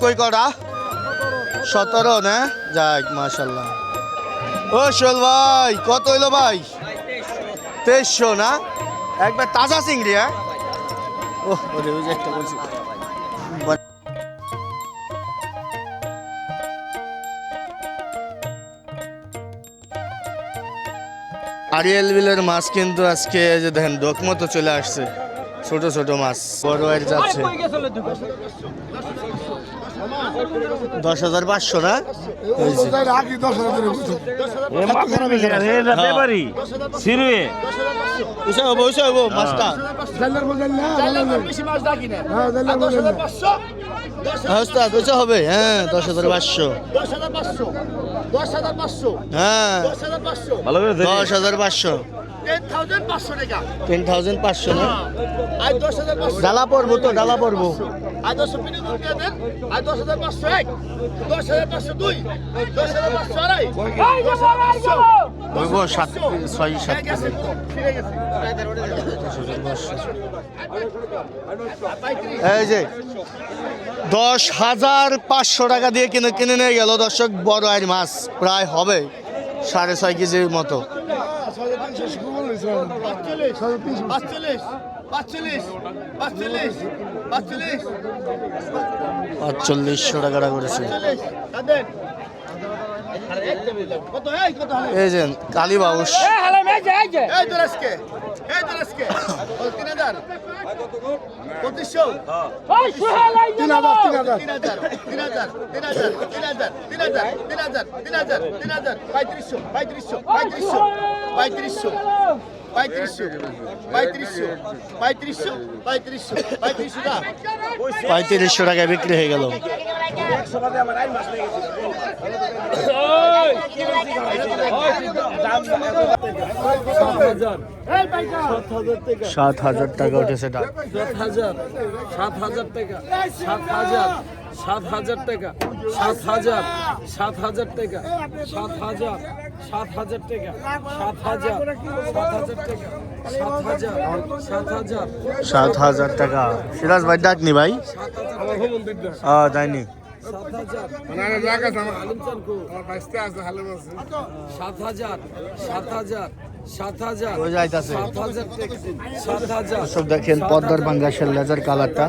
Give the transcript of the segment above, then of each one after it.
কই কটা 17 না যাক মাশাআল্লাহ ও শোল ভাই কত হইলো ভাই 2300 না একবার তাজা চিংড়ি হ্যাঁ ওহ ওরে ওই যে একটা বলছি আরিয়াল বিলের মাছ কিন্তু আজকে যে দেখেন ডক মতো চলে আসছে ছোট ছোট মাছ বড় আর যাচ্ছে 10,500 না মাছটা হবে হ্যাঁ 10,500 হ্যাঁ 10,500 10,500 না ডালা পড়বো তো ডালা পড়বো 6-7 এই যে 10,500 টাকা দিয়ে কিনে নিয়ে গেল দর্শক বড় আইর মাছ প্রায় হবে 6.5 কেজির মতো 4500 টাকা করেছে এই যে কালী বাউস পঁয়ত্রিশশো টাকায় বিক্রি হয়ে গেল 7,000 টাকা উঠেছে ডাক 7,000 টাকা 7,000 টাকা 7,000 টাকা 7,000 টাকা 7,000 টাকা সিরাজ ভাই ডাকনি ভাই যায়নি 7,000 সব দেখেন পদ্মার বাঙ্গাসের লেজার কালারটা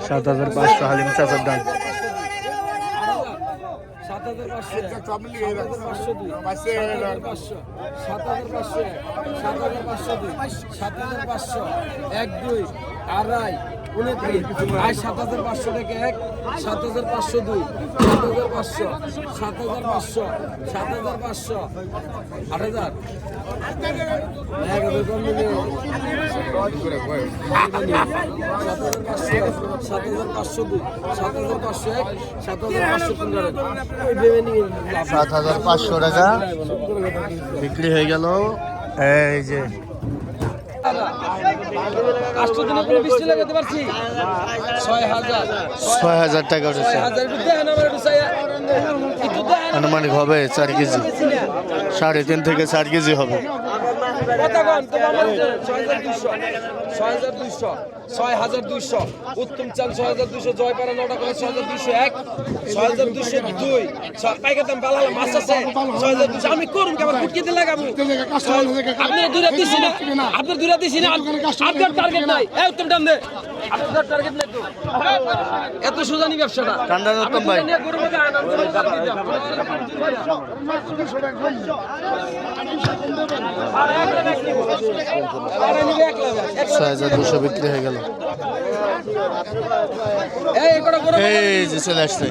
$7,500 হালিম চাচার ডাক 7,500 টাকা 1 7,502 7,500 7,500 7,500 8,000 7,500 টাকা বিক্রি হয়ে গেল এই যে 6,000 টাকা উঠেছে আনুমানিক হবে 4 কেজি 3.5 থেকে 4 কেজি হবে 6,200 উত্তম চাল 6,200 জয়পাড়া নটা করে 6,201 6,202 পাইকার দাম ভালো মাছ আছে 6,200 আমি করুন কি আমার কুটকিতে লাগাবো আপনি দূরে দিছি না আপনার দূরে দিছি না আপনার টার্গেট নাই এই উত্তম দাম দে আপনার টার্গেট নাই তো এত সোজানি ব্যবসাটা ঠান্ডা উত্তম ভাই 6,200 বিক্রি হয়ে গেল এই যে চলে আসছে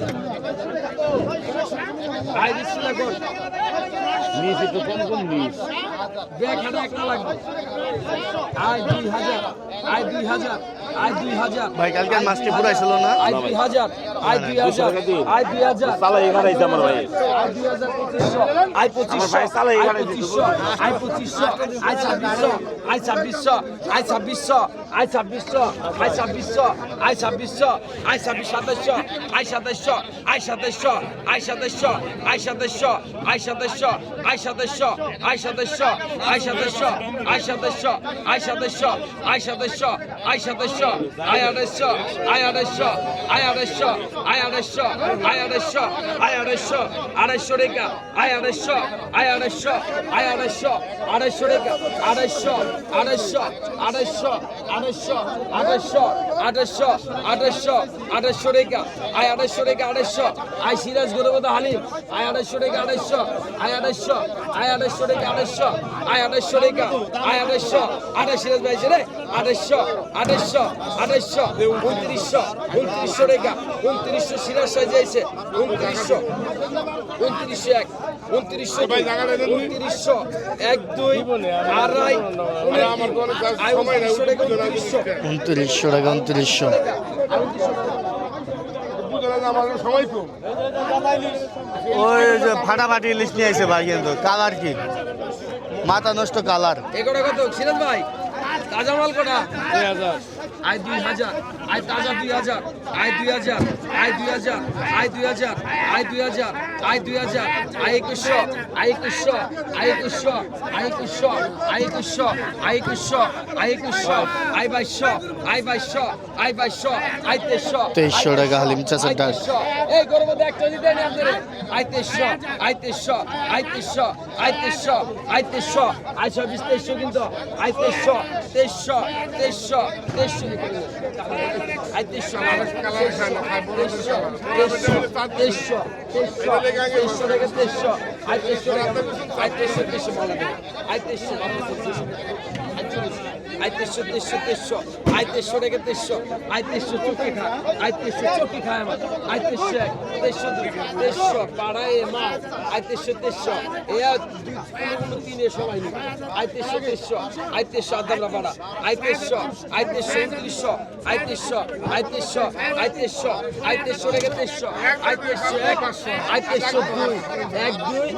আয় 2,000 আয় 2,000 আয় 2000 ভাই কালকের মাছটি পুরাইছিল না আয় 2000 আয় 2000 আয় 2000 সালা এখানে আইছে আমার ভাই আয় 2500 আয় 2500 সালা এখানে আয় 2500 আয় 2500 আয় 2600 আয় 2600 আয় 2600 আয় 2600 আয় 2600 আয় 2700 আয় 2700 আয় 2700 আয় 2700 আয় 2700 আয় 2700 আয় 2700 আয় 2700 আয় 2700 আয় 2700 আয় 2700 আয় 2700 আয় 2700 আয় 2800 আয় 2800 আয় 2800 আয় 2800 আয় 2800 আয় 2800 2800 রেখা আয় 2800 আয় 2800 আয় 2800 2800 রেখা 2800 2800 2800 2800 2800 2800 2800 রেখা আয় 2800 রেখা 2800 আয় সিরাজ গরুবদা হালিম আয় 2800 রেখা 2800 আয় 2800 আয় 2800 রেখা 2800 আয় 2800 রেখা আয় 2800 28 সিরাজ ভাই রে 2800 2800 2800 2900 2900 রেখা 2900 সিরাজ সাইজ আইছে 2900 2900 এক 2900 2900 এক দুই আড়াই আয় 2900 রেখা 2900 2900 টাকা 2900 ওই যে ফাটাফাটি ইলিশ নিয়ে আইছে ভাই কিন্তু কালার কি মাথা নষ্ট কালার এগুলো কত সিরাজ ভাই তাজা মাল কোটা 2000 আয় 2000 আয় তাজা 2000 আয় 2000 আয় 2000 আয় 2000 আয় 2000 আয় 2000 আয় 2100 আয় 2100 আয় 2100 আয় 2100 আয় 2100 আয় 2100 আয় 2100 আয় 2200 আয় 2200 আয় 2200 আয় 2300 টাকা হালিম চাচার ডাক এই গরম একটা দিতে নি আপনারে আয় 2300 আয় 2300 আয় 2300 আয় 2300 আয় 2300 আয় 26 2300 কিন্তু আয় 2300 2300 2300 2300 আয় 2300 পাড়ায় মা আয় 2300 এয়া তিনে সবাই নিবে আয় 2300 আয় 2300 আদামরা পাড়া আয় 2300 আয় 2300 আয় 2300 আয় 2300 আয় 2300 আয় 2300 রেখে 2300 আয় 2300 এক আয় 2300 দুই এক দুই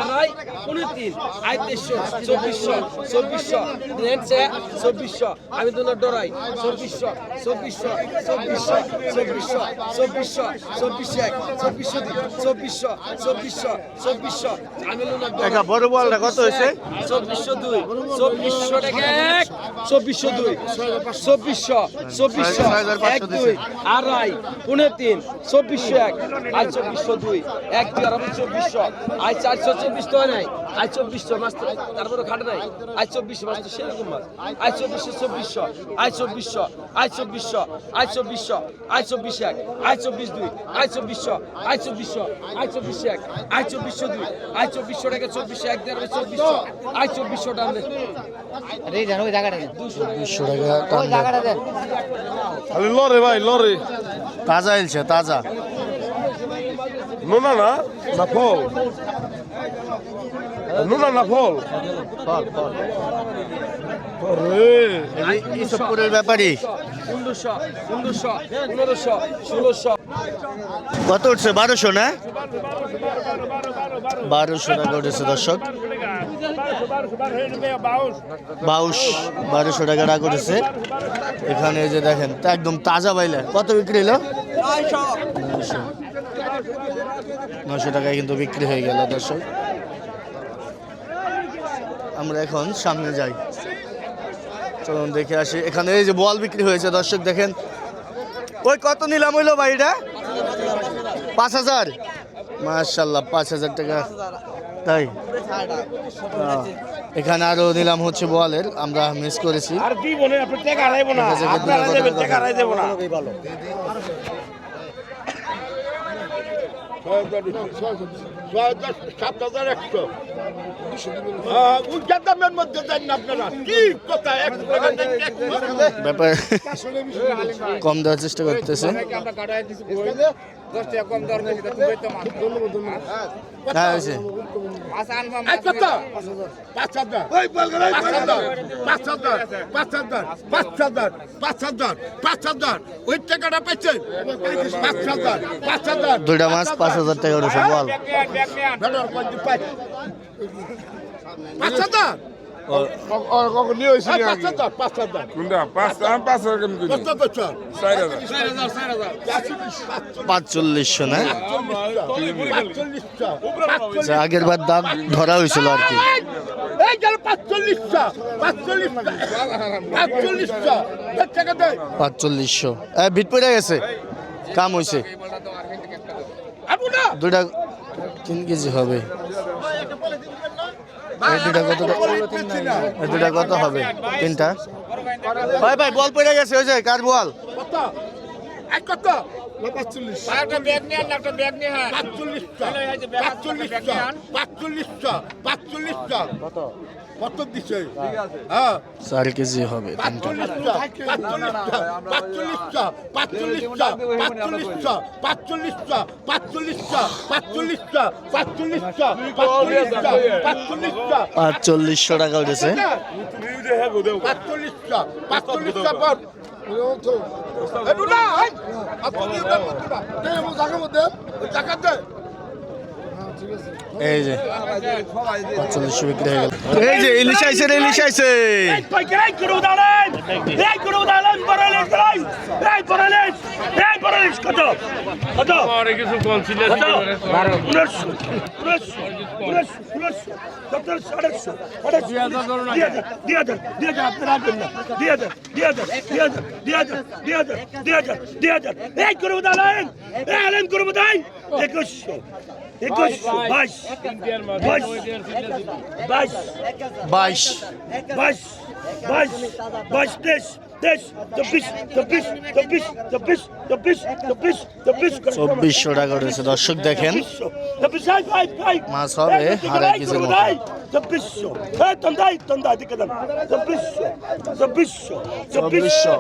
আড়াই 29 আয় 2300 2400 2400 নেনছে 2400 আমি তো না ডরাই 2400 2400 2400 2400 2400 2400 এক 2400 দুই 2400 2400 2400 আমি তো না টাকা বড় বলটা কত হয়েছে 2400 দুই 2400 টাকা এক 2400 দুই 2400 2400 এক দুই আড়াই 29 2400 এক আজ 2400 দুই এক দুই আর 2400 আজ 424 তো নাই আজ 2400 মাস তারপরে খাটে নাই আজ 2400 মাস তো সেরকম মাস আজ 2400 আজ 2400 আজ 2400 আজ 2400 আজ 2400 এক আজ 24 দুই আজ 2400 আজ 2400 আজ 2400 এক আজ 2400 দুই আজ 2400 টাকা 2400 এক দিয়ে 2400 আজ 2400 টাকা আরে জানো ওই জায়গাটা দেন 200 টাকা ওই জায়গাটা দেন খালি লরে ভাই লরে তাজা ইলছে তাজা নোনা না না ফল নোনা না ফল আরে ইসবপুরের ব্যাপারী 1500 1500 1500 1600 কত উঠছে 1200 না 1200 টাকা উঠেছে দর্শক 1200 টাকা টাকা উঠেছে এখানে এই যে দেখেন তা একদম তাজা বাইলে কত বিক্রি হলো 900 টাকায় কিন্তু বিক্রি হয়ে গেল দর্শক আমরা এখন সামনে যাই চলুন দেখে আসি এখানে এই যে বল বিক্রি হয়েছে দর্শক দেখেন ওই কত নিলাম হইলো ভাই এটা 5000 মাশাআল্লাহ 5000 টাকা তাই এখানে আরো নিলাম হচ্ছে বলের আমরা মিস করেছি আর কি বলেন আপনি টাকা হারাইবো না আপনারা দেবেন টাকা হারাই দেব না 7,100 উজ্জার দামের মধ্যে দেন না আপনারা কি কথা এক ব্যাপার কম দেওয়ার চেষ্টা করতেছে। হ্যাঁ হয়েছে। এক কথা 5,000 5,000 ওই টাকাটা পাইছেন 5,000 দুইটা মাছ 5,000 টাকা উঠেছে বল। 5,000 4500 না? আচ্ছা, আগের বার দাম ধরা হয়েছিল আর কি। 4500 ভিট পড়ে গেছে, কাম হয়েছে। দুইটা 3 কেজি হবে। এই দুইটা কত হবে? 3টা ভাই ভাই বল পড়ে গেছে, ওই যে কার বল। কত দিচ্ছে? 4 কেজি হবে 3টা। 4500 টাকা উঠেছে। এই যে 4500 বিক্রি হয়ে গেল। এই যে ইলিশ আইছে রে, ইলিশ আইছে। বাইশ 2400 টাকা উঠেছে। দর্শক দেখেন মাছ হবে 2.5 কেজির মতো। 2400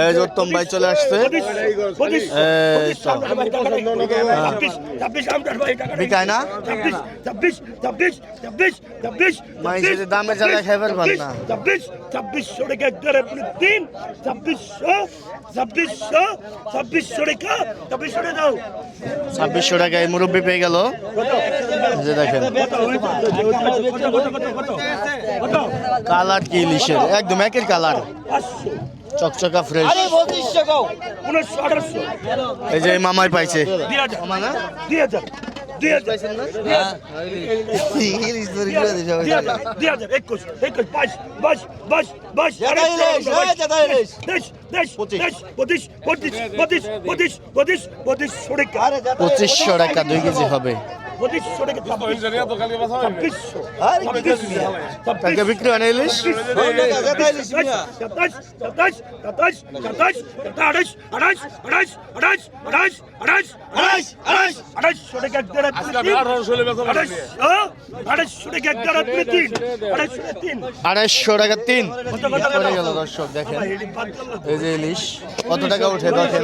এই যে উত্তম ভাই চলে আসছে। এই তো বিকায় না মাইসের দামে জ্বালা খাইবার পান না। 2600 টাকা একদরে আপনি 3 2600 টাকা 2600 টাকা দাও। 2600 টাকা এই মুরব্বি পেয়ে গেল। এই যে দেখেন কালার কি ইলিশের, একদম একের কালার, চকচকা ফ্রেশ। এই যে মামাই পাইছে। পঁচিশশো টাকা 2 কেজি হবে। টাকা বিক্রি হয় না ইলিশ। আড়াইশো টাকা 3 পড়ে গেল। দর্শক দেখেন এই যে ইলিশ কত টাকা উঠে দেখেন,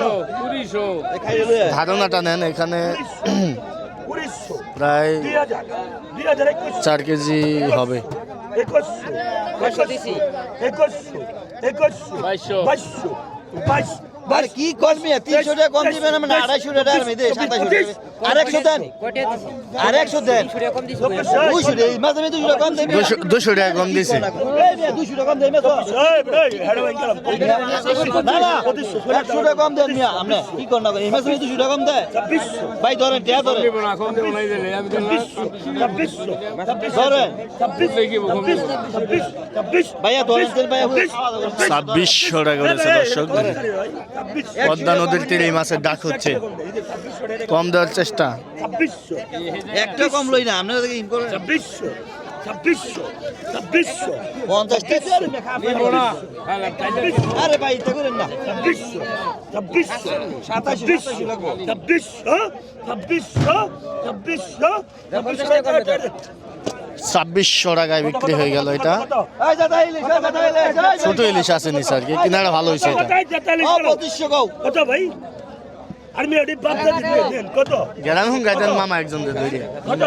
ধারণাটা নেন। এখানে প্রায় 4 কেজি হবে। 2200 কি করবি? 300 টাকা কম দিবেন, মানে 250 টাকা আর মেদে 27 টাকা আর 100 দেন, আর 100 দেন, 200 দেন মাঝে মেদে 200 টাকা কম দেবে। 200 টাকা কম দিছে। 200 টাকা কম দেবে তো না না 100 টাকা কম দেন মিয়া। আপনি কি করেন না এই মাঝে 200 টাকা কম দেয় ভাই, ধরেন টাকা ধরেন ভাইয়া ধরেন ভাইয়া। 2600 টাকা উঠেছে। দর্শক পদ্মা নদীর তীরে এই মাছের ডাক হচ্ছে, কম দেওয়ার চেষ্টা। একটা কম লই না আপনারা ছাব্বিশশো ছাব্বিশশো 50 টাকা আর মে খাবে না আরে ভাই তা করেন না ছাব্বিশশো ছাব্বিশশো 27 লাগবো ছাব্বিশশো ছাব্বিশশো ছাব্বিশশো ছাব্বিশশো 2600 টাকায় বিক্রি হয়ে গেল এটা। এই দাদা ইলিশ ছোট ইলিশ আসেনি স্যার, কি কিনারা ভালো হয়েছে এটা। 2500 গাও কত ভাই আর আমি এটি বাচ্চা দিতে দেন কত গেলাম হুম গাইতেন মামা একজন দিয়ে ধরে। কত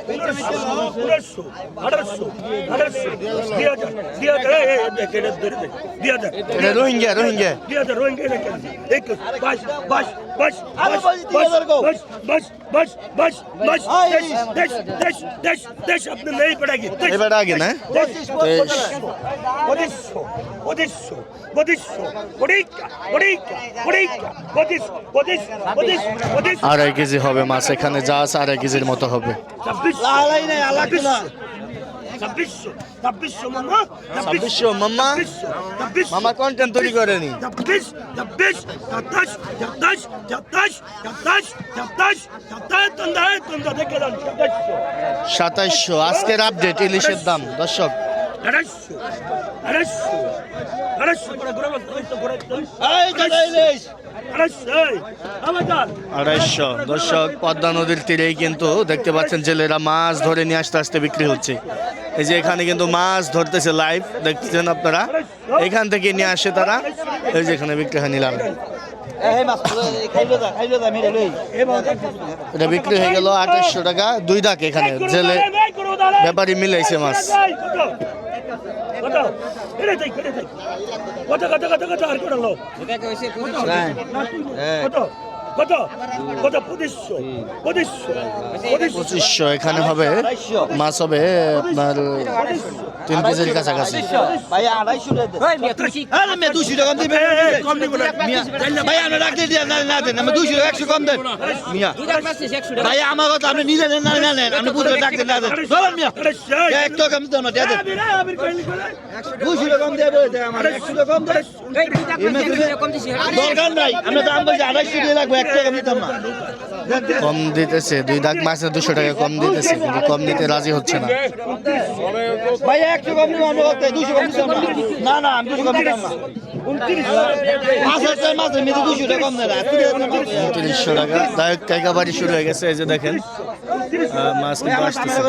1500 1800 1800 2000 2000 এই দেখে ধরে দে 2000 এটা রোহিঙ্গা রোহিঙ্গা 2000 রোহিঙ্গা লেখা 21 বাস বাস বাস আরে বলছি 3000 গাও बस बस बस बस बस हाँ, देश ये- देश देश देश देश अपने नहीं पड़ेगी এবার আগে না 2.5 কেজি হবে মাছ, এখানে যা আছে 2.5 কেজির মতো হবে। লালাই নাই আলাক না 2600 মামা 2600 মাম্মা মামা কন্টেন্ট তৈরি করেনি। 2700 আজকের আপডেট ইলিশের দাম দর্শক। এই দাদা ইলিশ 250 দর্শক, পদ্মা নদীর তীরেই কিন্তু দেখতে পাচ্ছেন জেলেরা মাছ ধরে নিয়ে আসতে আসতে বিক্রি হচ্ছে। এই যে এখানে কিন্তু মাছ ধরতেছে লাইভ দেখছেন আপনারা, এখান থেকে নিয়ে আসে তারা, এই যে এখানে বিক্রি হয় নিলাম। এই মাছ খাইলো দা মেরে লই এটা বিক্রি হয়ে গেল 2800 টাকা, 2 দাগ এখানে জেলে ব্যাপারী মিলাইছে মাছ। কত কত কত কত আর করলো কত কত কত 2500 এখানে হবে মাছ হবে আপনার 3 কেজির কাছাকাছি। ভাই 250 টাকা আরে মে 200 টাকা দিবেন কম দিব না ভাই আমরা রাখতে দিয়া না দেন আমি 200 টাকা 100 কম দেন মিয়া ভাই আমার কথা আপনি নিজে নেন না নেন আপনি বুঝে রাখতে না দেন চলেন মিয়া এক টাকা কম দেন না দেন 200 টাকা কম দেবে আমার 100 টাকা কম দেন দরকার নাই আমরা দাম বলছি 250 টাকা লাগবে 1 টাকা দিতাম না কম দিতেছে, 2 দাগ মাছে 200 টাকা কম দিতেছে, কিন্তু কম দিতে রাজি হচ্ছে না। ভাই 100 কম দিন আমরা করতে 200 কম দিতাম না না আমি 200 কম দিতাম না 5000 মাছ আমি 200 টাকা কম দেন 2900 টাকা। দায়ক কাইকা বাড়ি শুরু হয়ে গেছে, এই যে দেখেন মাছ কিন্তু আসতেছে।